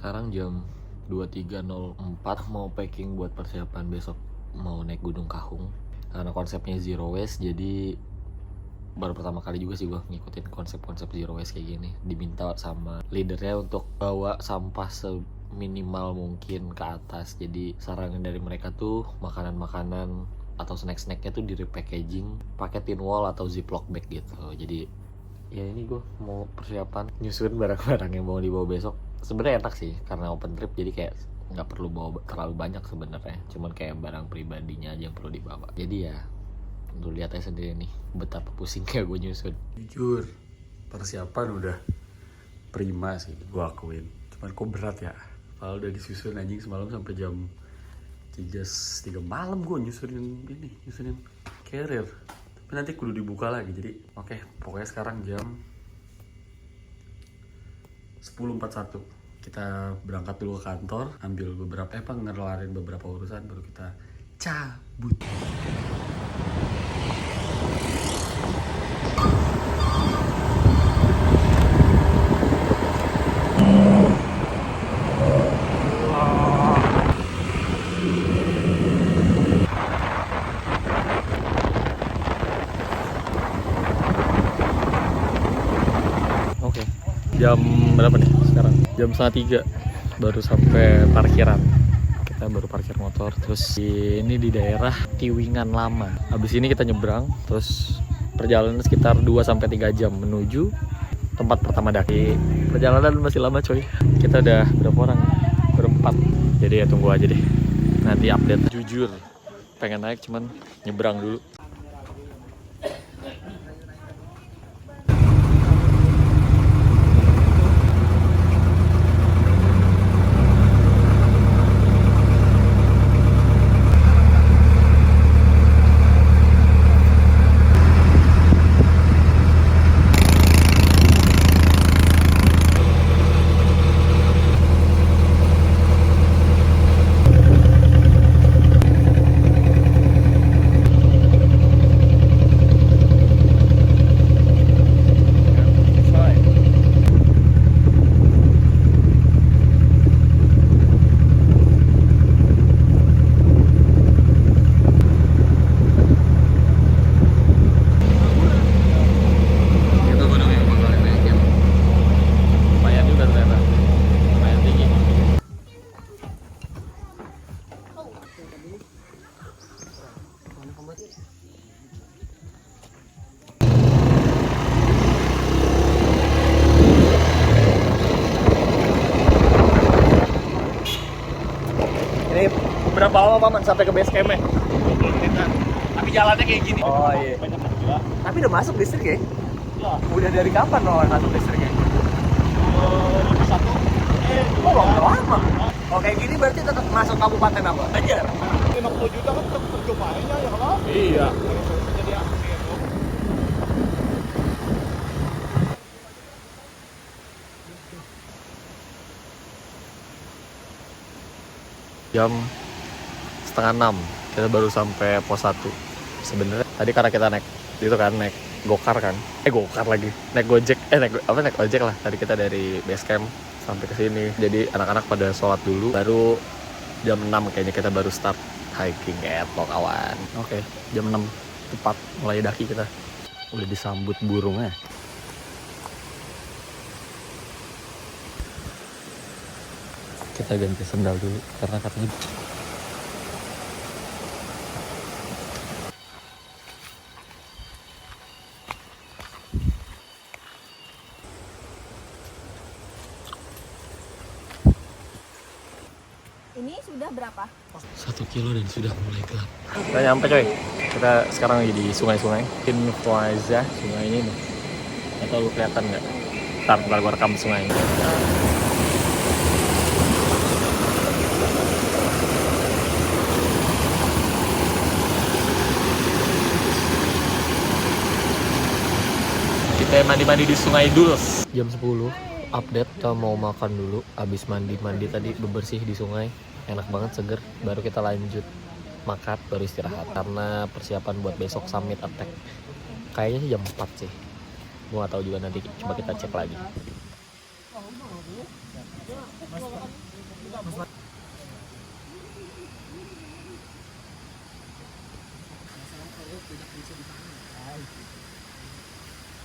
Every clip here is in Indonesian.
Sekarang jam 23.04, mau packing buat persiapan besok mau naik Gunung Kahung. Karena konsepnya zero waste, jadi baru pertama kali juga sih gue ngikutin konsep-konsep zero waste kayak gini. Diminta sama leadernya untuk bawa sampah seminimal mungkin ke atas. Jadi saran dari mereka tuh makanan-makanan atau snack-snacknya tuh di repackaging pakai tin wall atau ziploc bag gitu. Jadi ya ini gue mau persiapan nyusun barang-barang yang mau dibawa besok. Sebenarnya enak sih karena open trip, jadi kayak nggak perlu bawa terlalu banyak sebenarnya, cuman kayak barang pribadinya aja yang perlu dibawa. Jadi ya lu lihat aja sendiri nih betapa pusingnya gue nyusun. Jujur, persiapan udah prima sih, gue akuin. Cuman kok berat ya, kalau udah disusun anjing semalam sampai jam 3 malam gue nyusunin carrier. Tapi nanti kudu dibuka lagi, jadi oke, pokoknya sekarang jam 10.41 kita berangkat dulu ke kantor, ambil beberapa ngelarin beberapa urusan, baru kita cabut. Oke, jam berapa nih sekarang? Jam 2:30 baru sampai parkiran. Kita baru parkir motor, terus ini di daerah Tiwingan Lama. Habis ini kita nyebrang, terus perjalanan sekitar 2-3 jam menuju tempat pertama daki. Perjalanan masih lama coy. Kita udah berapa orang? Berempat. Jadi ya tunggu aja deh, nanti update. Jujur pengen naik, cuman nyebrang dulu. Ini berapa lama paman sampai ke base camp-nya? 20 menitan. Tapi jalannya kayak gini. Oh iya. Banyak juga. Tapi udah masuk listrik ya? Ya. Udah dari kapan loh masuk listriknya? Satu. Oh udah lama. Oh kayak gini berarti tetap masuk kabupaten apa? Banjar. 50 juta kan tetap terjumainya ya kalau. Iya. Jadi aku itu. Jam 5:30 kita baru sampai pos 1. Sebenarnya tadi karena kita naik itu kan, naik gokar kan, gokar lagi, naik gojek, naik ojek lah. Tadi kita dari base camp sampai ke sini, jadi anak-anak pada sholat dulu, baru jam 6 kayaknya kita baru start hiking eto kawan. Oke, jam 6 tepat mulai daki kita. Udah disambut burungnya. Kita ganti sendal dulu karena katanya Ini sudah berapa? 1 kilo dan sudah mulai gelap. Kita nyampe coy. Kita sekarang lagi di sungai-sungai. Influenza sungai ini nih. Atau lu kelihatan nggak? Ntar gua rekam sungai ini. Kita mandi-mandi di Sungai Duls. Jam 10 update, kita mau makan dulu. Abis mandi tadi bebersih di sungai, enak banget, seger. Baru kita lanjut makan, baru istirahat karena persiapan buat besok summit attack. Kayaknya sih jam 4 sih, gua gak tahu juga, nanti coba kita cek lagi.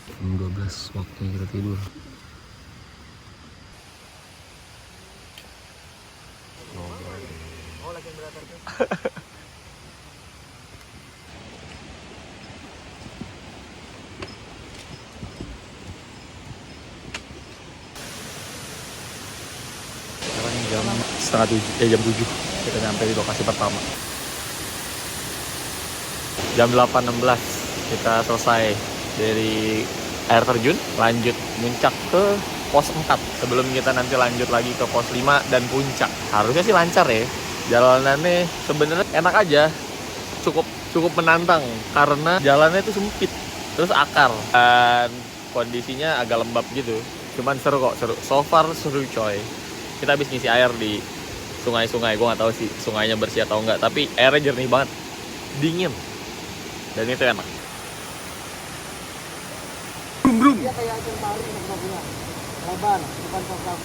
Jam 12 waktunya kita tidur. Sekarang jam setengah 7, jam 7 kita nyampe di lokasi pertama. Jam 8.16 kita selesai dari air terjun, lanjut muncak ke pos 4 sebelum kita nanti lanjut lagi ke pos 5 dan puncak. Harusnya sih lancar ya. Jalanannya sebenarnya enak aja, cukup menantang karena jalannya itu sempit, terus akar dan kondisinya agak lembab gitu. Cuman seru kok, seru. So far seru coy. Kita habis ngisi air di sungai-sungai, gue nggak tahu sih sungainya bersih atau enggak, tapi airnya jernih banget, dingin, dan itu enak. Dia kayak jembali punya lebar, bukan kokoh.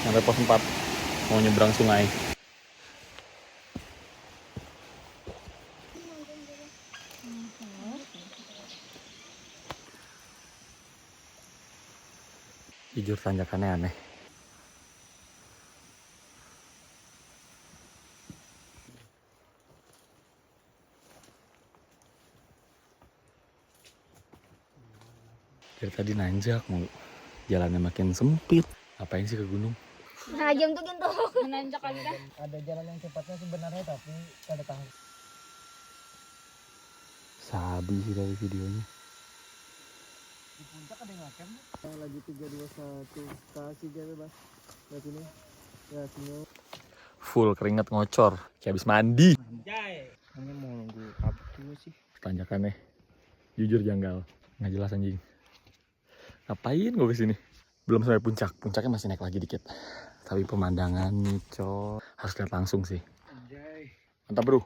Sampai pos 4 mau nyebrang sungai. Jujur tanjakannya aneh. Dari tadi nanjak mulu, jalannya makin sempit. Ngapain sih ke gunung? Nah, jam tuh gitu. Menanjak lagi kan? Ada jalan yang cepatnya sebenarnya tapi ada tahu. Sabi sih dari videonya. Di puncak ada yang ngacem. Lagi 321 kasih aja bebas. Lihat ini. Ya sini. Full keringet ngocor, kayak habis mandi. Jai. Ini mau nunggu apa dulu sih? Tanjakannya jujur janggal, nggak jelas anjing. Ngapain gue kesini? Belum sampai puncak, puncaknya masih naik lagi dikit. Tapi pemandangan cok, harus lihat langsung sih. Anjay. Mantap bro.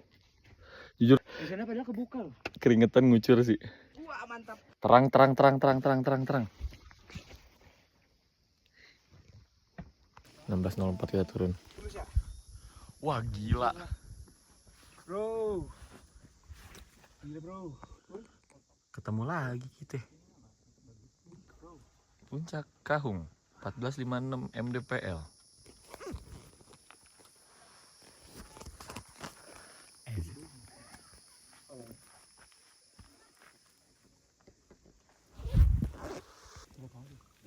Jujur Di sana padahal kebuka loh. keringetan ngucur sih. Wah, mantap. Terang. 16.04 kita turun. Wah gila. Bro. Gila bro. Ketemu lagi kita. Puncak Kahung 1456 mdpl.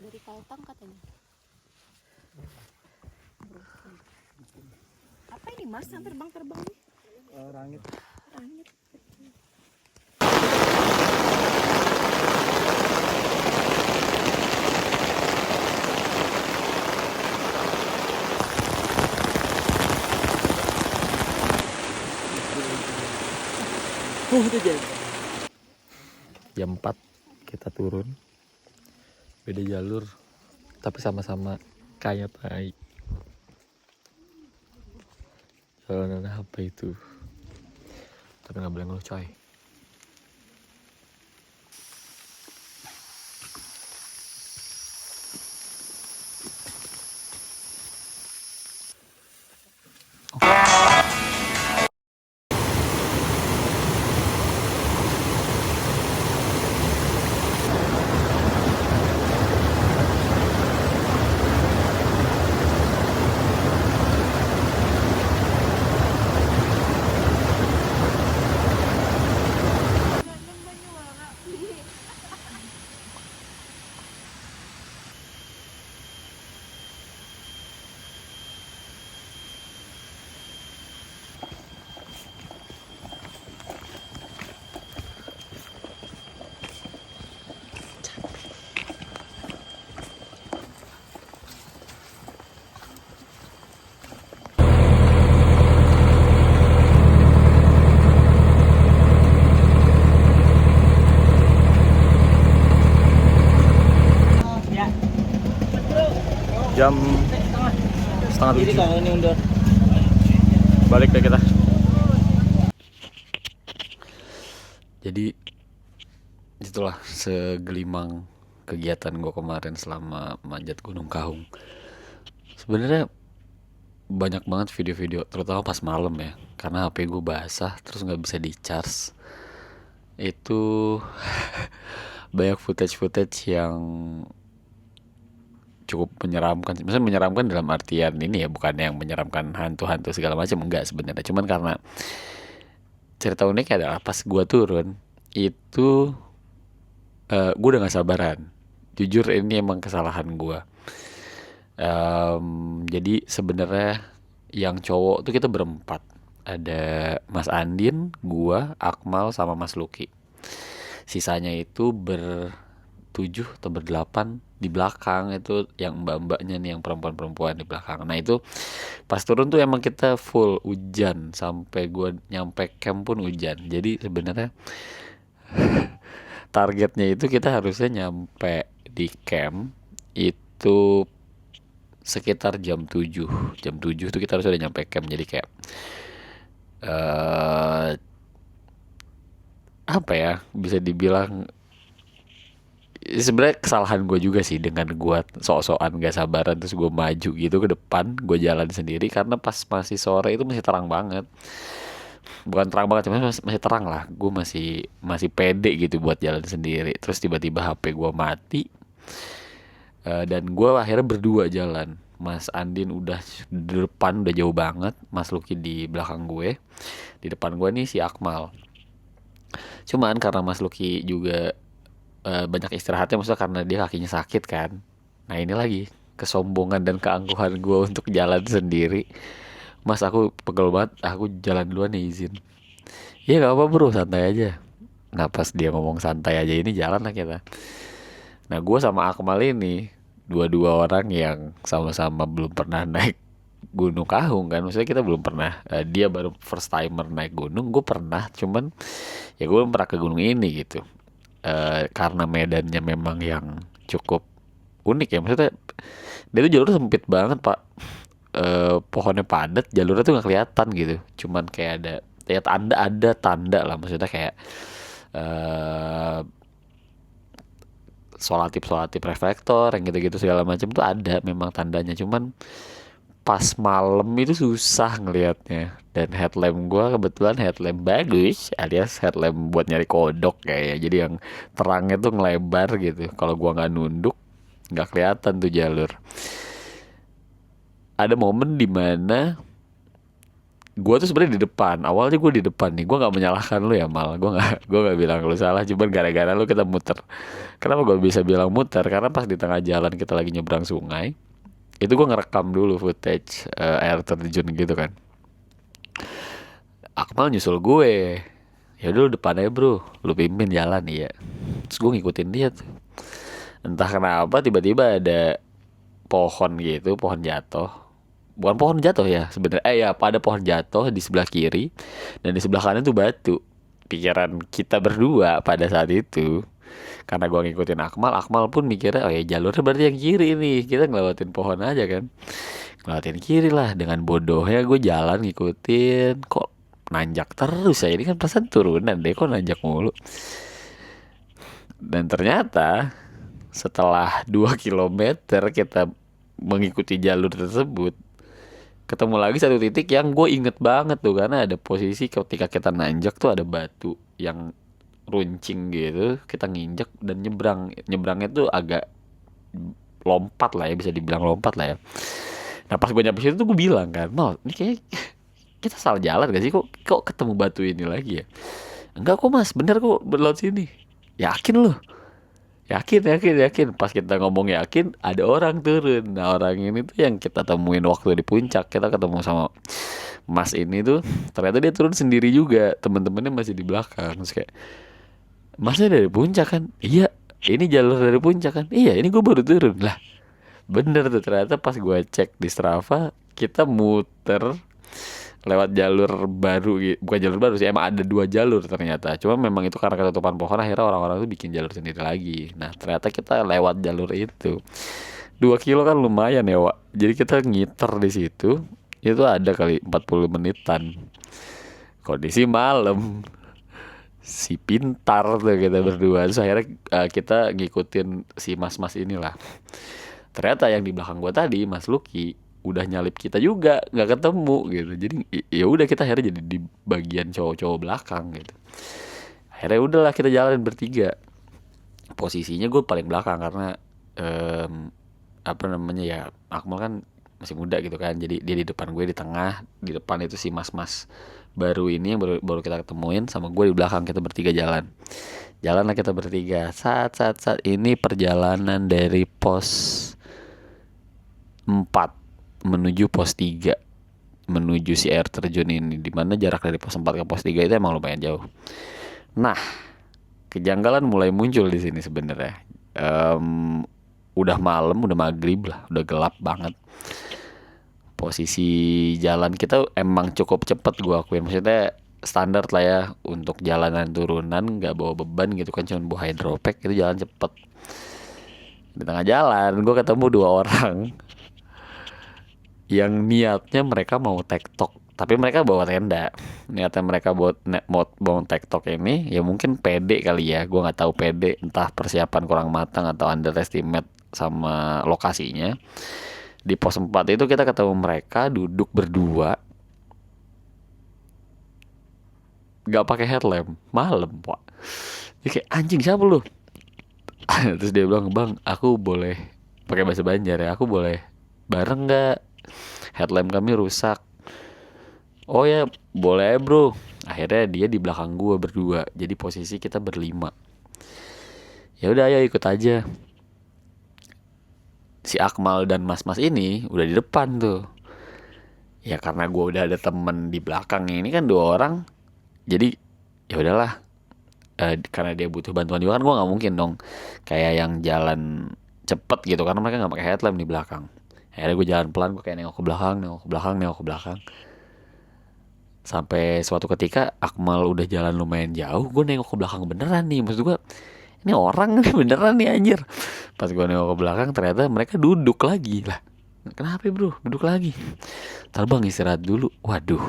Dari Kalteng katanya. Apa ini Mas yang terbang nih? Rangit. Rangit. Jam 4 kita turun. Beda jalur tapi sama-sama kayak tai. Jalanan apa itu? Tapi nggak boleh ngeluh coy. Jam setengah 7. Kalau ini undur. Balik deh kita. Jadi itulah segelimang kegiatan gue kemarin selama manjat Gunung Kahung. Sebenarnya banyak banget video-video, terutama pas malam ya, karena HP gue basah terus nggak bisa di charge. Itu banyak footage yang cukup menyeramkan. Maksudnya menyeramkan dalam artian ini ya, bukan yang menyeramkan hantu-hantu segala macam, enggak sebenarnya. Cuman karena cerita unik adalah pas gue turun itu gue udah gak sabaran. Jujur ini emang kesalahan gue. Jadi sebenarnya yang cowok tuh kita berempat. Ada Mas Andin, gua, Akmal, sama Mas Luki. Sisanya itu bertujuh atau berdelapan di belakang, itu yang mbak-mbaknya nih, yang perempuan-perempuan di belakang. Nah itu pas turun tuh emang kita full hujan, sampai gua nyampe camp pun hujan. Jadi sebenarnya targetnya itu kita harusnya nyampe di camp itu sekitar jam 7. Jam 7 tuh kita harus udah nyampe camp. Jadi kayak apa ya, bisa dibilang sebenarnya kesalahan gue juga sih, dengan gue sok-sokan gak sabaran terus gue maju gitu ke depan, gue jalan sendiri karena pas masih sore itu masih terang banget. Bukan terang banget, cuma masih terang lah. Gue masih pede gitu buat jalan sendiri. Terus tiba-tiba HP gue mati. Dan gue akhirnya berdua jalan. Mas Andin udah di depan, udah jauh banget. Mas Luki di belakang gue. Di depan gue nih si Akmal. Cuman karena Mas Luki juga banyak istirahatnya, maksudnya karena dia kakinya sakit kan. Nah ini lagi kesombongan dan keangkuhan gue untuk jalan sendiri. Mas, aku pegel banget, aku jalan duluan nih, izin. Iya gak apa bro, santai aja. Nah pas dia ngomong santai aja ini, jalan lah kita. Nah gue sama Akmal ini dua-dua orang yang sama-sama belum pernah naik Gunung Kahung kan. Maksudnya kita belum pernah, dia baru first timer naik gunung. Gue pernah, cuman ya gue belum pernah ke gunung ini gitu. Karena medannya memang yang cukup unik ya. Maksudnya dia tuh jalur sempit banget pak. Pohonnya padat, jalurnya tuh nggak kelihatan gitu. Cuman kayak ada tanda lah, maksudnya kayak solatif reflektor yang gitu-gitu segala macam tuh ada memang tandanya. Cuman pas malam itu susah ngelihatnya. Dan headlamp gua kebetulan headlamp bagus, alias headlamp buat nyari kodok kayaknya. Jadi yang terangnya tuh ngelebar gitu. Kalau gua nggak nunduk nggak kelihatan tuh jalur. Ada momen dimana gue tuh sebenarnya di depan. Awalnya gue di depan nih. Gue nggak menyalahkan lu ya Mal. Gue nggak bilang lu salah. Cuman gara-gara lu kita muter. Kenapa gue bisa bilang muter? Karena pas di tengah jalan kita lagi nyebrang sungai, itu gue ngerekam dulu footage air terjun gitu kan. Akmal nyusul gue. Ya udah lu depan aja bro, lu pimpin jalan ya. Terus gue ngikutin dia tuh. Entah kenapa tiba-tiba ada pohon gitu, pohon jatuh. Bukan pohon jatuh ya sebenarnya, ya pada pohon jatuh di sebelah kiri dan di sebelah kanan tuh batu. Pikiran kita berdua pada saat itu, karena gua ngikutin Akmal pun mikirnya oh ya jalurnya berarti yang kiri nih, kita ngelewatin pohon aja kan, ngelewatin kiri lah. Dengan bodohnya gue jalan ngikutin, kok nanjak terus ya, ini kan perasaan turunan deh, kok nanjak mulu. Dan ternyata setelah 2 kilometer kita mengikuti jalur tersebut, ketemu lagi satu titik yang gue inget banget tuh, karena ada posisi ketika kita nanjak tuh ada batu yang runcing gitu, kita nginjek dan nyebrangnya tuh agak lompat lah ya, bisa dibilang lompat lah ya. Nah pas gue nyampe situ tuh gue bilang kan, Mal, ini kayak kita salah jalan gak sih, kok ketemu batu ini lagi ya? Enggak kok mas, bener kok berlaut sini. Yakin loh? Yakin. Pas kita ngomong yakin, ada orang turun. Nah orang ini tuh yang kita temuin waktu di puncak. Kita ketemu sama mas ini tuh, ternyata dia turun sendiri juga. Temen-temennya masih di belakang. Terus kayak, masnya dari puncak kan? Iya, ini jalur dari puncak kan? Iya, ini gue baru turun. Lah, bener tuh, ternyata pas gue cek di Strava, kita muter lewat jalur baru, bukan jalur baru sih, emang ada 2 jalur ternyata. Cuma memang itu karena ketutupan pohon, akhirnya orang-orang itu bikin jalur sendiri lagi. Nah ternyata kita lewat jalur itu 2 kilo kan lumayan ya Wak. Jadi kita ngiter di situ itu ada kali 40 menitan. Kondisi malam, si pintar tuh kita berdua. Terus akhirnya kita ngikutin si mas-mas inilah. Ternyata yang di belakang gua tadi, Mas Lucky, udah nyalip kita juga, nggak ketemu gitu. Jadi ya udah kita akhirnya jadi di bagian cowok-cowok belakang gitu. Akhirnya udahlah kita jalan bertiga. Posisinya gue paling belakang karena apa namanya ya, Akmal kan masih muda gitu kan, jadi dia di depan gue di tengah, di depan itu si mas-mas baru ini yang baru kita ketemuin, sama gue di belakang. Kita bertiga jalan lah kita bertiga. Saat ini perjalanan dari pos 4 menuju pos 3, menuju si air terjun ini, dimana jarak dari pos 4 ke pos 3 itu emang lumayan jauh. Nah, kejanggalan mulai muncul di sini sebenarnya. Udah malam, udah maghrib lah, udah gelap banget. Posisi jalan kita emang cukup cepet, gue akuin. Maksudnya standar lah ya untuk jalanan turunan, nggak bawa beban gitu kan, cuma bawa hydropack, itu jalan cepet. Di tengah jalan gue ketemu 2 orang yang niatnya mereka mau tektok, tapi mereka bawa tenda. Niatnya mereka bawa tektok ini ya mungkin pede kali ya, gue nggak tahu pede, entah persiapan kurang matang atau underestimate sama lokasinya. Di pos 4 itu kita ketemu mereka duduk berdua, nggak pakai headlamp, malam pak. Dia kayak, anjing siapa lu? Terus dia bilang, bang aku boleh, pakai bahasa Banjar ya, aku boleh bareng nggak, headlamp kami rusak. Oh ya boleh bro. Akhirnya dia di belakang gue berdua, jadi posisi kita berlima. Ya udah ayo ikut aja. Si Akmal dan mas-mas ini udah di depan tuh. Ya karena gue udah ada temen di belakang ini kan 2 orang, jadi ya udahlah. Karena dia butuh bantuan juga kan, gue nggak mungkin dong kayak yang jalan cepet gitu karena mereka nggak pakai headlamp di belakang. Akhirnya gue jalan pelan, gue kayak nengok ke belakang. Sampai suatu ketika Akmal udah jalan lumayan jauh, gue nengok ke belakang beneran nih. Maksud gue, ini orang nih beneran nih anjir. Pas gue nengok ke belakang ternyata mereka duduk lagi lah. Kenapa bro duduk lagi? Ntar bang istirahat dulu. Waduh,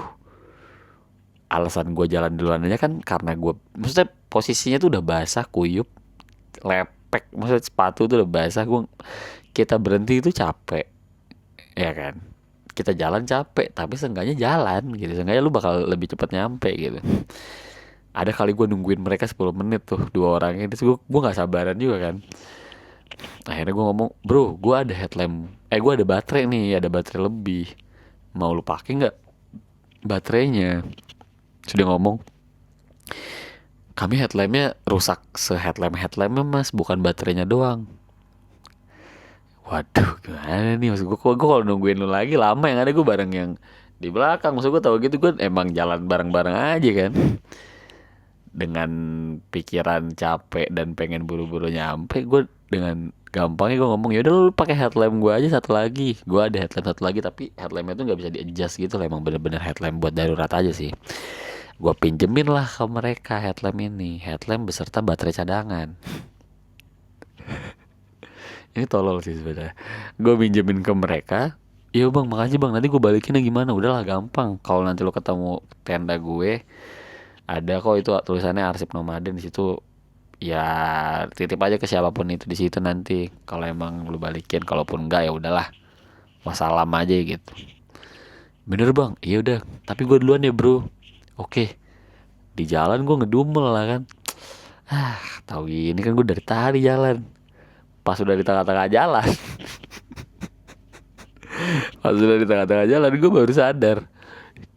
alasan gue jalan duluan aja kan karena gue, maksudnya posisinya tuh udah basah, kuyup, lepek, maksudnya sepatu tuh udah basah. Kita berhenti itu capek, ya kan? Kita jalan capek, tapi seenggaknya jalan gitu. Seenggaknya lu bakal lebih cepat nyampe gitu. Ada kali gue nungguin mereka 10 menit tuh 2 orang ini. Terus gue gak sabaran juga kan. Akhirnya gue ngomong, bro gue ada headlamp, gue ada baterai nih, ada baterai lebih, mau lu pakai gak baterainya? Sudah ngomong, kami headlampnya rusak, se-headlampnya mas, bukan baterainya doang. Waduh gimana nih, maksud gue kalau nungguin lu lagi lama, yang ada gue bareng yang di belakang. Maksud gue tau gitu, gue emang jalan bareng-bareng aja kan, dengan pikiran capek dan pengen buru-buru nyampe. Gue dengan gampangnya gue ngomong, yaudah lu pakai headlamp gue aja satu lagi. Gue ada headlamp satu lagi, tapi headlampnya tuh nggak bisa di-adjust gitu lah, emang bener-bener headlamp buat darurat aja sih. Gue pinjemin lah ke mereka headlamp ini, headlamp beserta baterai cadangan. Ini tolol sih sebenarnya. Gue pinjemin ke mereka. Iya bang, makasih bang. Nanti gue balikinnya gimana? Udahlah gampang. Kalau nanti lo ketemu tenda gue, ada kok itu tulisannya Arsip Nomaden di situ. Ya titip aja ke siapapun itu di situ nanti. Kalau emang lo balikin, kalaupun enggak ya udahlah. Wassalam aja gitu. Bener bang? Iya udah. Tapi gue duluan ya bro. Oke. Di jalan gue ngedumel lah kan. Tahu gini kan gue dari tadi jalan. Pas udah di tengah-tengah jalan gue baru sadar,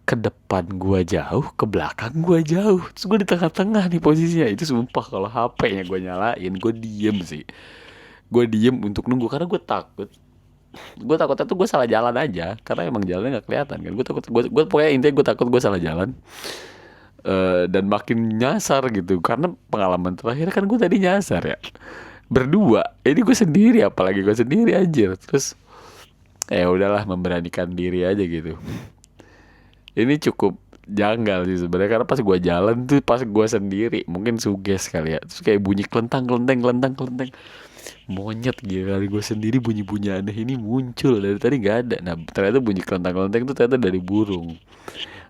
ke depan gue jauh, ke belakang gue jauh, terus gue di tengah-tengah nih posisinya. Itu sumpah kalau HP-nya gue nyalain, gue diem sih. Gue diem untuk nunggu karena gue takutnya tuh gue salah jalan aja, karena emang jalannya nggak kelihatan kan. Gue pokoknya intinya gue takut gue salah jalan. Dan makin nyasar gitu, karena pengalaman terakhir kan gue tadi nyasar ya berdua, ini gue sendiri, apalagi gue sendiri anjir. Terus udahlah, memberanikan diri aja gitu. Ini cukup janggal sih sebenarnya, karena pas gue jalan tuh pas gue sendiri, mungkin suges kali ya, terus kayak bunyi kelentang monyet gitu kali. Gue sendiri bunyi aneh ini muncul dari tadi nggak ada. Nah ternyata bunyi kelentang itu ternyata dari burung.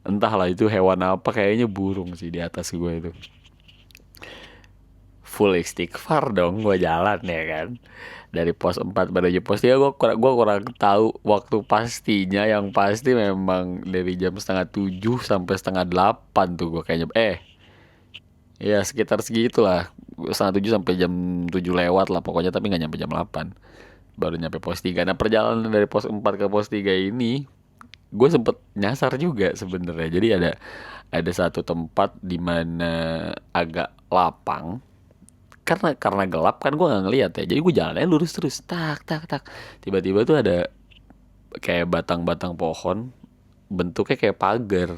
Entahlah itu hewan apa, kayaknya burung sih di atas gue itu. full istighfar dong gue jalan ya kan. Dari pos 4 menuju pos 3 gue kurang tahu waktu pastinya. Yang pasti memang dari jam setengah 7 sampai setengah 8 tuh gue kayaknya. Ya sekitar segitulah. Setengah 7 sampai jam 7 lewat lah pokoknya, tapi nggak nyampe jam 8. Baru nyampe pos 3. Nah perjalanan dari pos 4 ke pos 3 ini gue sempet nyasar juga sebenarnya. Jadi ada satu tempat di mana agak lapang. Karena gelap kan gue nggak ngeliat ya. Jadi gue jalannya lurus terus, tak tak tak. Tiba-tiba tuh ada kayak batang-batang pohon, bentuknya kayak pagar.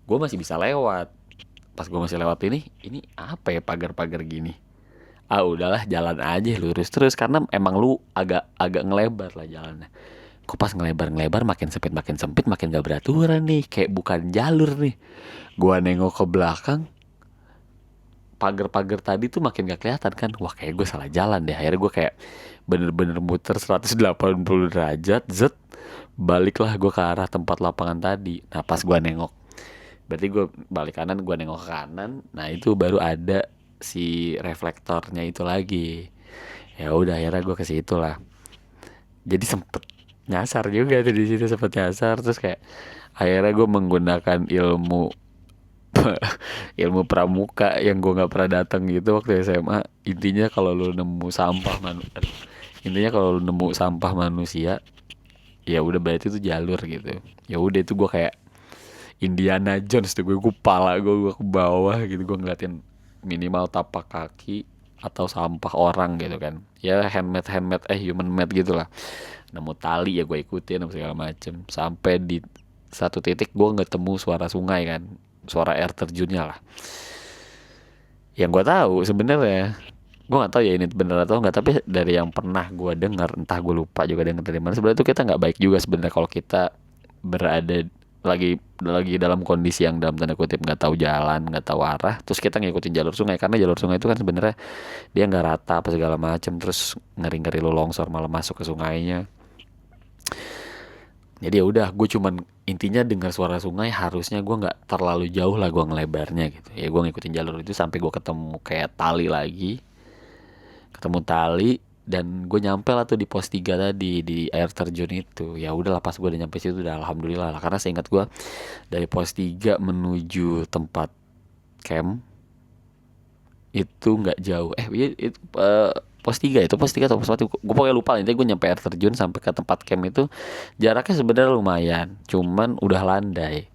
Gue masih bisa lewat. Pas gue masih lewat ini apa ya pagar-pagar gini? Udahlah jalan aja lurus terus, karena emang lu agak ngelebar lah jalannya. Kok pas ngelebar makin sempit makin gak beraturan nih, kayak bukan jalur nih. Gua nengok ke belakang, pagar-pagar tadi tuh makin gak kelihatan kan. Wah kayak gue salah jalan deh. Akhirnya gue kayak bener-bener muter 180 derajat, baliklah gue ke arah tempat lapangan tadi. Nah pas gue nengok, berarti gue balik kanan, gue nengok ke kanan. Nah itu baru ada si reflektornya itu lagi. Ya udah akhirnya gue ke situ lah. Jadi sempet nyasar juga tuh di situ, sempet nyasar. Terus kayak akhirnya gue menggunakan ilmu pramuka yang gue nggak pernah datang gitu waktu SMA. Intinya kalau lu nemu sampah manusia, ya udah berarti itu jalur gitu. Ya udah itu gue kayak Indiana Jones tuh, gue pala gue ke bawah gitu, gue ngeliatin minimal tapak kaki atau sampah orang gitu kan. Ya human made gitu lah. Nemu tali ya gue ikutin segala macem. Sampai di satu titik gue ketemu suara sungai kan, suara air terjunnya lah. Yang gue tahu sebenarnya, gue nggak tahu ya ini benar atau enggak, tapi dari yang pernah gue dengar, entah gue lupa juga dengar dari mana, sebenarnya itu kita nggak baik juga sebenarnya kalau kita berada lagi dalam kondisi yang dalam tanda kutip nggak tahu jalan, nggak tahu arah, terus kita ngikutin jalur sungai. Karena jalur sungai itu kan sebenarnya dia nggak rata apa segala macam, terus ngeri lu longsor malah masuk ke sungainya. Jadi ya udah, gue cuman intinya dengar suara sungai, harusnya gue nggak terlalu jauh lah gue ngelebarnya gitu. Ya gue ngikutin jalur itu sampai gue ketemu kayak tali lagi, dan gue nyampe lah tuh di pos 3 tadi, di air terjun itu. Ya udahlah pas gue udah nyampe situ udah alhamdulillah lah, karena seingat gue dari pos 3 menuju tempat camp itu nggak jauh. Pos 3 atau pos 1 gue pokoknya lupa. Intinya gue nyampe air terjun sampai ke tempat camp itu jaraknya sebenarnya lumayan, cuman udah landai.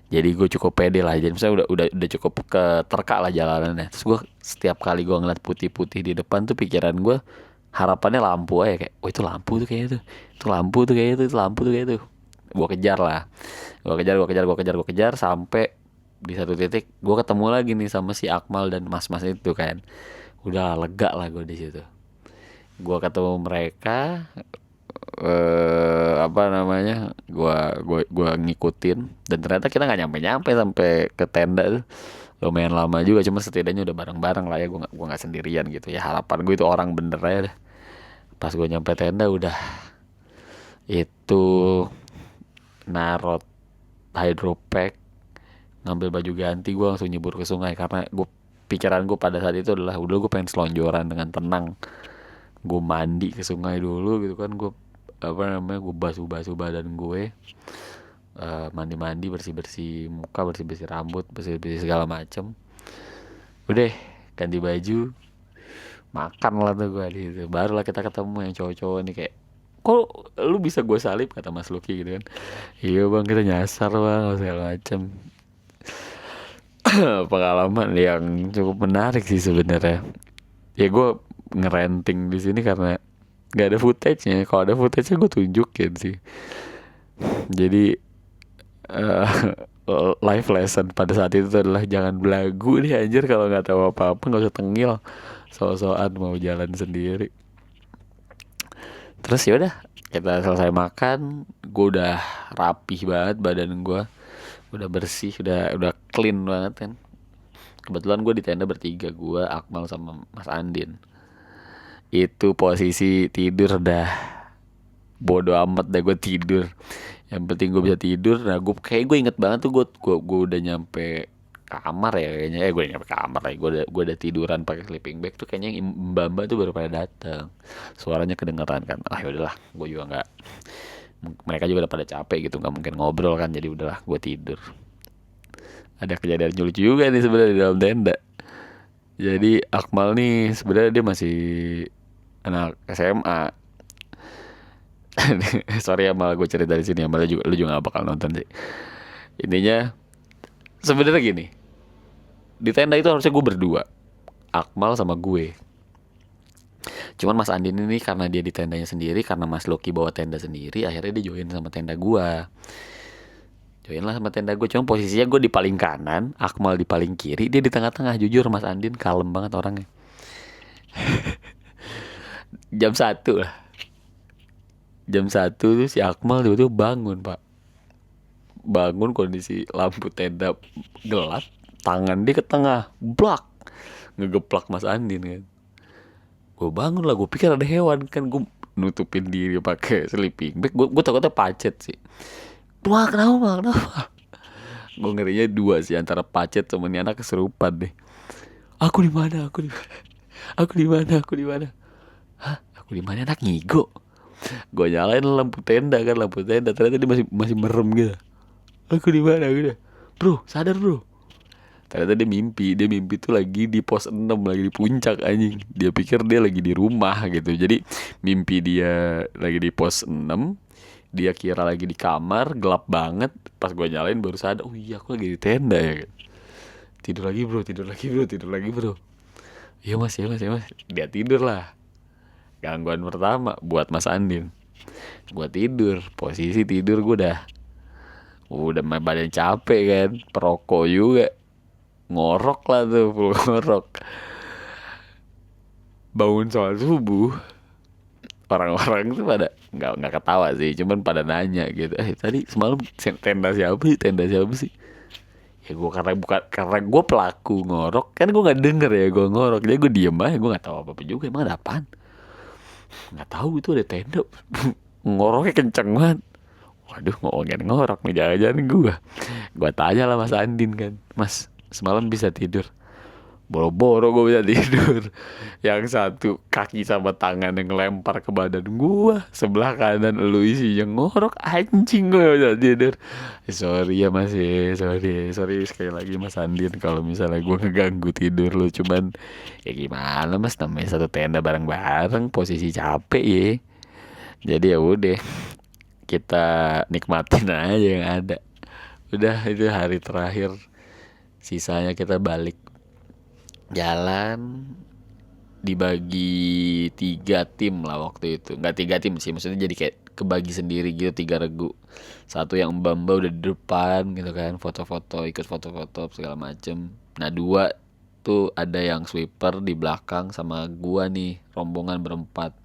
Jadi gue cukup pede lah. Jadi misalnya udah cukup terka lah jalanannya. Terus gue setiap kali gue ngeliat putih-putih di depan tuh, pikiran gue harapannya lampu aja, kayak itu lampu tuh kayak itu lampu tuh kayak itu lampu tuh kayak itu. Gue kejar lah, gue kejar sampai di satu titik gue ketemu lagi nih sama si Akmal dan mas-mas itu kan. Udah lega lah gue di situ. Gue ketemu mereka, gue ngikutin, dan ternyata kita nggak nyampe sampai ke tenda tuh. Lumayan lama juga, cuma setidaknya udah bareng-bareng lah ya. Gue nggak sendirian gitu ya. Harapan gue itu orang bener aja deh. Pas gue nyampe tenda udah itu narot hydropack, ngambil baju ganti, gue langsung nyebur ke sungai. Karena pikiran gue pada saat itu adalah udah gue pengen selonjoran dengan tenang. Gue mandi ke sungai dulu gitu kan. Gue gue basuh badan gue, mandi bersih muka, bersih rambut, bersih segala macem. Udah ganti baju, makan lah tuh gue di situ. Barulah kita ketemu yang cowok-cowok nih, kayak kok lu bisa gue salib, kata Mas Lucky gitu kan. Iya bang, kita nyasar bang segala macem. Pengalaman yang cukup menarik sih sebenarnya. Ya gue ngerenting di sini karena nggak ada footage-nya. Kalau ada footage-nya gue tunjukin sih. Jadi life lesson pada saat itu adalah jangan belagu nih anjir. Kalau nggak tahu apa-apa nggak usah tengil, so-soan mau jalan sendiri. Terus ya udah, kita selesai makan, gue udah rapih banget badan gue, udah bersih, udah clean banget kan. Kebetulan gue di tenda bertiga, gue, Akmal sama Mas Andin. Itu posisi tidur dah bodo amat dah, gue tidur. Yang penting gue bisa tidur. Nah gue inget banget tuh gue udah nyampe kamar ya kayaknya. Gue nyampe kamar lagi. Gue udah tiduran pakai sleeping bag tuh kayaknya mbak-mbak tuh baru pada datang. Suaranya kedengeran kan. Ah ya udahlah, gue juga nggak. Mereka juga udah pada capek gitu, nggak mungkin ngobrol kan. Jadi udahlah, gue tidur. Ada kejadian lucu juga nih sebenarnya di dalam tenda. Jadi Akmal nih sebenarnya dia masih anak SMA. Sorry ya, malah gue cerita di sini ya, malah juga lu juga gak bakal nonton sih. Intinya sebenarnya gini, di tenda itu harusnya gue berdua, Akmal sama gue. Cuman Mas Andin ini karena dia di tendanya sendiri, karena Mas Loki bawa tenda sendiri, akhirnya dia join sama tenda gue. Join lah sama tenda gue. Cuma posisinya gue di paling kanan, Akmal di paling kiri, dia di tengah-tengah. Jujur Mas Andin kalem banget orangnya. Jam 1 lah. Jam 1 tuh si Akmal tiba-tiba bangun pak. Bangun kondisi lampu tenda gelap, tangan dia ke tengah, blak, ngegeplak Mas Andin kan. Gue bangun lah, gue pikir ada hewan kan, gue nutupin diri pakai sleeping bag. Gue takutnya pacet sih. Wah kenapa? Gue ngerinya dua sih, antara pacet sama ini anak keserupan deh. Aku di mana? Aku di mana? Aku di mana? Aku di mana? Hah? Aku di mana? Anak ngigo. Gue nyalain lampu tenda kan, lampu tenda. Ternyata dia masih merem gitu. Aku di mana? Aku udah, bro, sadar bro. Ternyata dia mimpi tuh lagi di pos 6, lagi di puncak anjing. Dia pikir dia lagi di rumah gitu. Jadi mimpi dia lagi di pos 6, dia kira lagi di kamar, gelap banget. Pas gue nyalain baru sadar, oh iya aku lagi di tenda ya. Tidur lagi bro. Iya mas. Dia tidur lah. Gangguan pertama buat Mas Andin. Gue tidur, posisi tidur gue udah badan capek kan, perokok juga, ngorok lah tuh, full ngorok. Bangun sholat subuh, orang-orang tuh pada nggak ketawa sih, cuman pada nanya gitu, tadi semalam tenda siapa sih? Ya gue karena gue pelaku ngorok kan, gue nggak denger ya gue ngorok, jadi gue diem aja, gue nggak tahu apa juga. Emang ada apaan? Nggak tahu, itu ada tenda. Ngoroknya kenceng banget. Waduh, ngomongin ngorok nih, jangan-jangan gue tanya lah Mas Andin kan, Mas semalam bisa tidur? Boro-boro gue bisa tidur. Yang satu kaki sama tangan yang ngelempar ke badan gue, sebelah kanan lu isinya ngorok, anjing gue bisa tidur. Sorry ya Mas, sorry sekali lagi Mas Andin kalau misalnya gue ngeganggu tidur lu. Cuman ya gimana Mas, namanya satu tenda bareng-bareng, posisi capek ya. Jadi ya udah, kita nikmatin aja yang ada. Udah, itu hari terakhir. Sisanya kita balik jalan, dibagi 3 tim lah waktu itu. Nggak 3 tim sih, maksudnya jadi kayak kebagi sendiri gitu, 3 regu. Satu yang mbak-mbak udah di depan gitu kan, foto-foto, ikut foto-foto segala macem. Nah 2 tuh ada yang sweeper di belakang sama gua nih, rombongan berempat.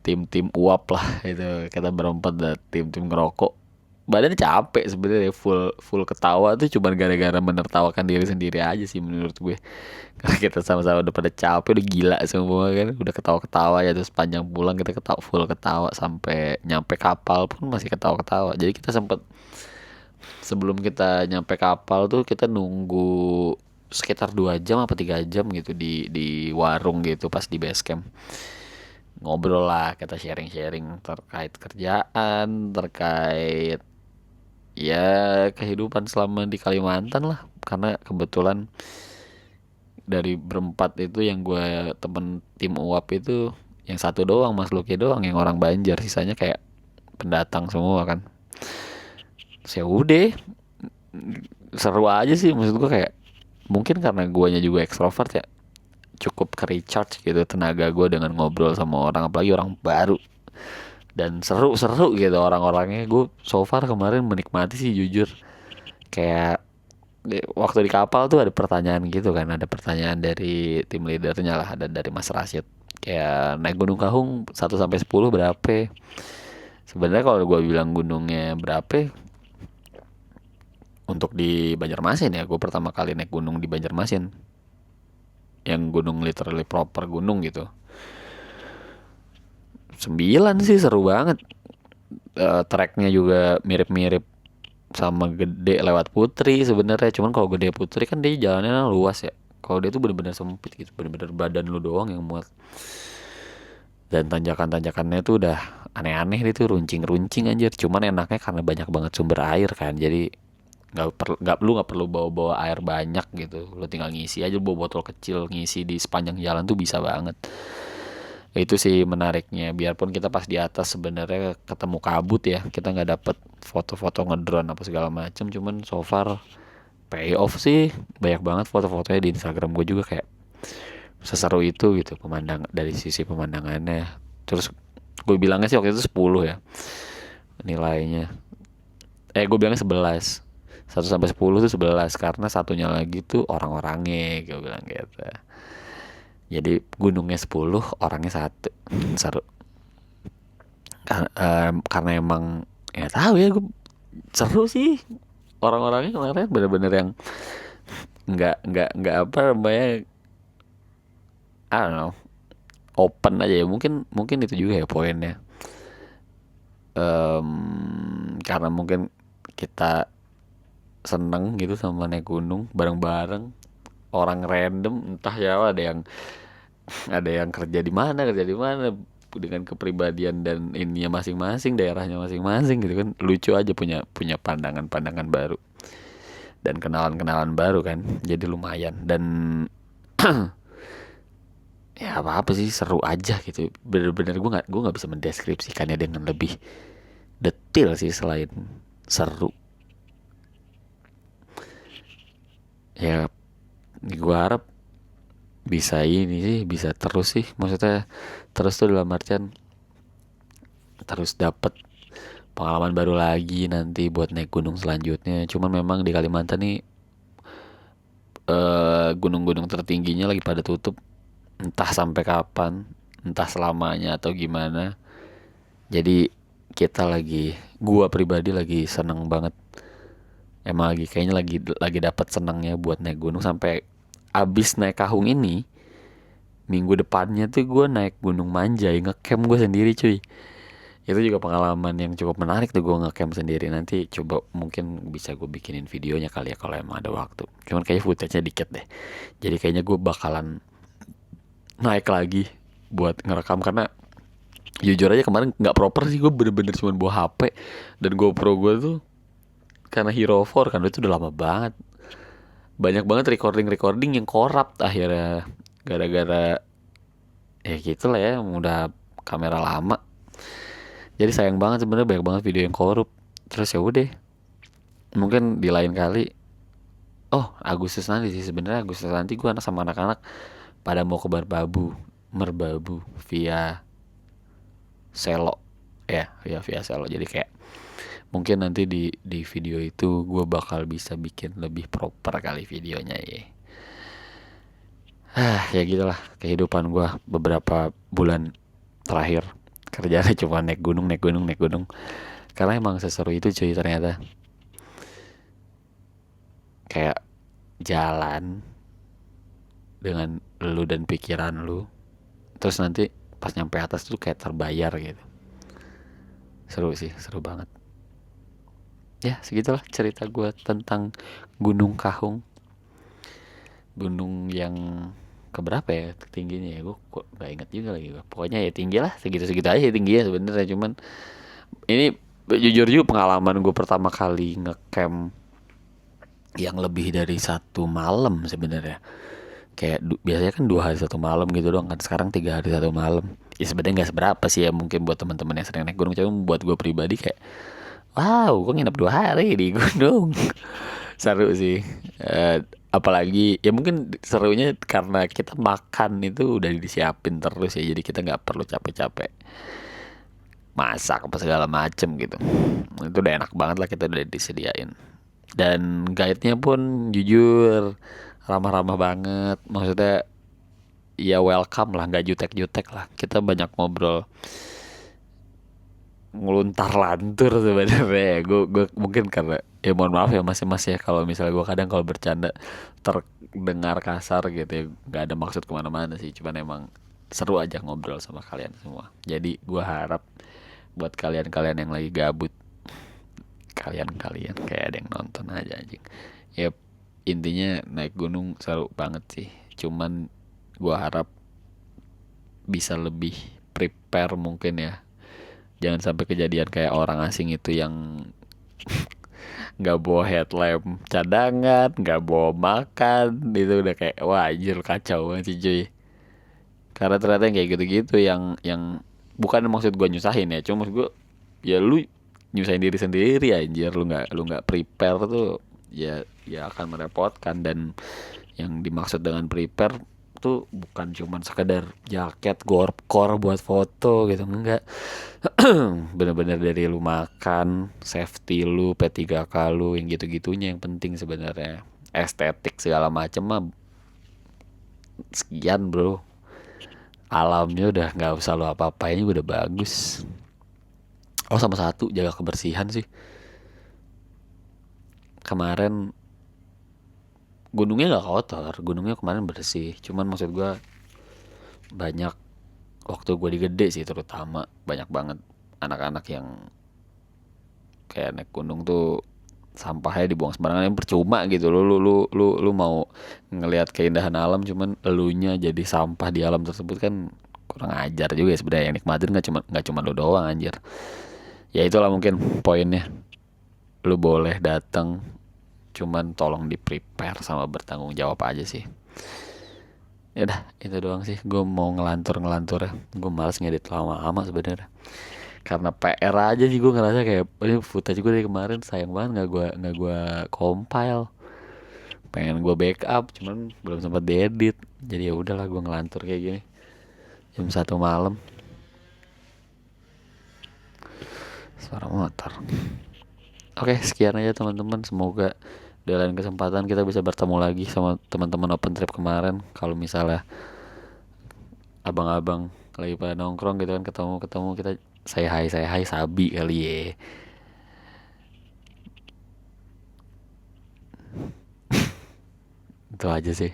Tim uap lah itu, kita berempat dah, tim ngerokok. Badannya capek sebenarnya, full ketawa tuh cuman gara-gara menertawakan diri sendiri aja sih menurut gue. Karena kita sama-sama udah pada capek, udah gila semua kan, udah ketawa-ketawa ya. Terus panjang pulang kita full ketawa sampai nyampe kapal pun masih ketawa-ketawa. Jadi kita sempet, sebelum kita nyampe kapal tuh kita nunggu sekitar 2 jam apa 3 jam gitu di warung gitu pas di base camp. Ngobrol lah, kita sharing-sharing terkait kerjaan, terkait ya kehidupan selama di Kalimantan lah. Karena kebetulan dari berempat itu yang gue temen tim uap itu yang satu doang, Mas Luki doang yang orang Banjar, sisanya kayak pendatang semua kan. Ya udah, seru aja sih, maksud gue kayak mungkin karena guanya juga ekstrovert ya, cukup ke-recharge gitu tenaga gue dengan ngobrol sama orang, apalagi orang baru. Dan seru gitu orang-orangnya. Gue so far kemarin menikmati sih jujur. Kayak waktu di kapal tuh ada pertanyaan gitu kan, ada pertanyaan dari tim leadernya lah, ada dari Mas Rashid. Kayak naik Gunung Kahung 1 sampai 10 berapa? Sebenarnya kalau gue bilang gunungnya berapa, untuk di Banjarmasin ya, gue pertama kali naik gunung di Banjarmasin, yang gunung literally proper gunung gitu, 9 sih, seru banget. Tracknya juga mirip-mirip sama Gede lewat Putri sebenarnya. Cuman kalau Gede Putri kan dia jalannya luas ya. Kalau dia tuh bener-bener sempit gitu, bener-bener badan lu doang yang muat. Dan tanjakan-tanjakannya tuh udah aneh-aneh, itu runcing-runcing anjir. Cuman enaknya karena banyak banget sumber air kan, jadi nggak perlu bawa air banyak gitu. Lu tinggal ngisi aja, bawa botol kecil ngisi di sepanjang jalan tuh bisa banget. Itu sih menariknya. Biarpun kita pas di atas sebenarnya ketemu kabut ya, kita nggak dapet foto-foto ngedrone apa segala macem. Cuman so far pay off sih, banyak banget foto-fotonya di Instagram gue juga, kayak seseru itu gitu pemandang dari sisi pemandangannya. Terus gue bilangnya sih waktu itu 10 ya nilainya. Gue bilangnya 11. 1 sampai 10 tuh 11 karena satunya lagi tuh orang-orangnya, gue bilang gitu. Jadi gunungnya 10, orangnya 1. Seru. Karena emang ya tahu ya, gue seru sih. Orang-orangnya kemarin bener-bener yang nggak apa namanya, I don't know, open aja ya. Mungkin itu juga ya poinnya. Karena mungkin kita seneng gitu sama naik gunung bareng-bareng, orang random, entah ya ada yang kerja di mana dengan kepribadian dan ininya masing-masing, daerahnya masing-masing gitu kan. Lucu aja, punya pandangan-pandangan baru dan kenalan-kenalan baru kan. Jadi lumayan. Dan ya apa sih, seru aja gitu. Bener-bener gue nggak bisa mendeskripsikannya dengan lebih detail sih selain seru. Ya gue harap bisa ini sih, bisa terus sih. Maksudnya terus tuh dalam artian terus dapet pengalaman baru lagi nanti buat naik gunung selanjutnya. Cuman memang di Kalimantan nih gunung-gunung tertingginya lagi pada tutup, entah sampai kapan, entah selamanya atau gimana. Jadi gua pribadi lagi seneng banget. Emang kayaknya lagi dapat senangnya buat naik gunung. Sampai abis naik Kahung ini, minggu depannya tuh gue naik Gunung Manjai, ngecamp gue sendiri cuy. Itu juga pengalaman yang cukup menarik tuh, gue ngecamp sendiri. Nanti coba mungkin bisa gue bikinin videonya kali ya kalau emang ada waktu. Cuman kayaknya footage-nya dikit deh. Jadi kayaknya gue bakalan naik lagi buat ngerekam, karena jujur aja kemarin nggak proper sih. Gue bener-bener cuma bawa HP dan GoPro gue tuh karena Hero 4 kan, itu udah lama banget. Banyak banget recording yang korup akhirnya, gara-gara ya gitu lah ya, udah kamera lama. Jadi sayang banget sebenarnya, banyak banget video yang korup. Terus ya udah, mungkin di lain kali. Agustus nanti sih sebenarnya. Agustus nanti gue sama anak-anak pada mau ke Merbabu via Selo ya, via Selo. Jadi kayak mungkin nanti di video itu gue bakal bisa bikin lebih proper kali videonya ya. Ya gitulah kehidupan gue beberapa bulan terakhir. Kerjanya cuma naik gunung. Karena emang seseru itu cuy ternyata. Kayak jalan dengan lu dan pikiran lu, terus nanti pas nyampe atas tuh kayak terbayar gitu. Seru sih, seru banget. Ya segitulah cerita gue tentang Gunung Kahung. Gunung yang keberapa ya tingginya ya, gue kok gak inget juga lagi gue. Pokoknya ya tinggi lah, segitu-segitu aja tingginya sebenarnya. Cuman ini jujur juga pengalaman gue pertama kali ngecamp yang lebih dari 1 malam sebenarnya. Kayak biasanya kan 2 hari 1 malam gitu doang kan, sekarang 3 hari 1 malam. Ya sebenarnya nggak seberapa sih ya, mungkin buat teman-teman yang sering naik gunung. Cuma buat gue pribadi kayak wow, gue nginep 2 hari di gunung. Seru sih. Apalagi ya mungkin serunya karena kita makan itu udah disiapin terus ya. Jadi kita gak perlu capek-capek masak apa segala macem gitu. Itu udah enak banget lah, kita udah disediain. Dan guide-nya pun jujur ramah-ramah banget. Maksudnya ya welcome lah, gak jutek-jutek lah. Kita banyak ngobrol ngeluntar lantur sebenarnya. Gue mungkin karena ya mohon maaf ya mas ya kalau misalnya gue kadang kalau bercanda terdengar kasar gitu ya, nggak ada maksud kemana-mana sih, cuman emang seru aja ngobrol sama kalian semua. Jadi gue harap buat kalian yang lagi gabut, kalian kayak ada yang nonton aja anjing. Ya intinya naik gunung seru banget sih, cuman gua harap bisa lebih prepare mungkin ya, jangan sampai kejadian kayak orang asing itu yang nggak bawa headlamp cadangan, nggak bawa makan, itu udah kayak wah anjir kacau banget sih cuy. Karena ternyata yang kayak gitu-gitu yang bukan maksud gua nyusahin ya, cuma maksud gua ya lu nyusahin diri sendiri anjir, lu nggak prepare tuh ya akan merepotkan. Dan yang dimaksud dengan prepare tuh bukan cuman sekedar jaket gore buat foto gitu, enggak. Bener-bener dari lu makan, safety lu, P3K lu, yang gitu-gitunya yang penting sebenarnya. Estetik segala macem mah sekian bro, alamnya udah nggak usah lu apa-apain udah bagus. Oh sama satu, jaga kebersihan sih. Kemarin gunungnya nggak kotor, gunungnya kemarin bersih. Cuman maksud gue banyak, waktu gue di Gede sih terutama banyak banget anak-anak yang kayak naik gunung tuh sampahnya dibuang sembarangan, yang percuma gitu. Lu mau ngelihat keindahan alam cuman elunya jadi sampah di alam tersebut, kan kurang ajar juga ya sebenarnya. Yang nikmatin nggak cuma lu doang anjir. Ya itulah mungkin poinnya. Lu boleh datang, cuman tolong di prepare sama bertanggung jawab aja sih. Ya udah itu doang sih. Gue mau ngelantur ya. Gue malas ngedit lama-lama sebenarnya. Karena PR aja sih, gue ngerasa kayak ini footage gue dari kemarin sayang banget nggak gue compile. Pengen gue backup cuman belum sempat diedit. Jadi ya udahlah gue ngelantur kayak gini jam 1 malam. Suara motor. Oke, sekian aja teman-teman. Semoga di lain kesempatan kita bisa bertemu lagi sama teman-teman open trip kemarin. Kalau misalnya abang-abang lagi pada nongkrong gitu kan, ketemu kita saya hai sabi kali ya. Itu aja sih.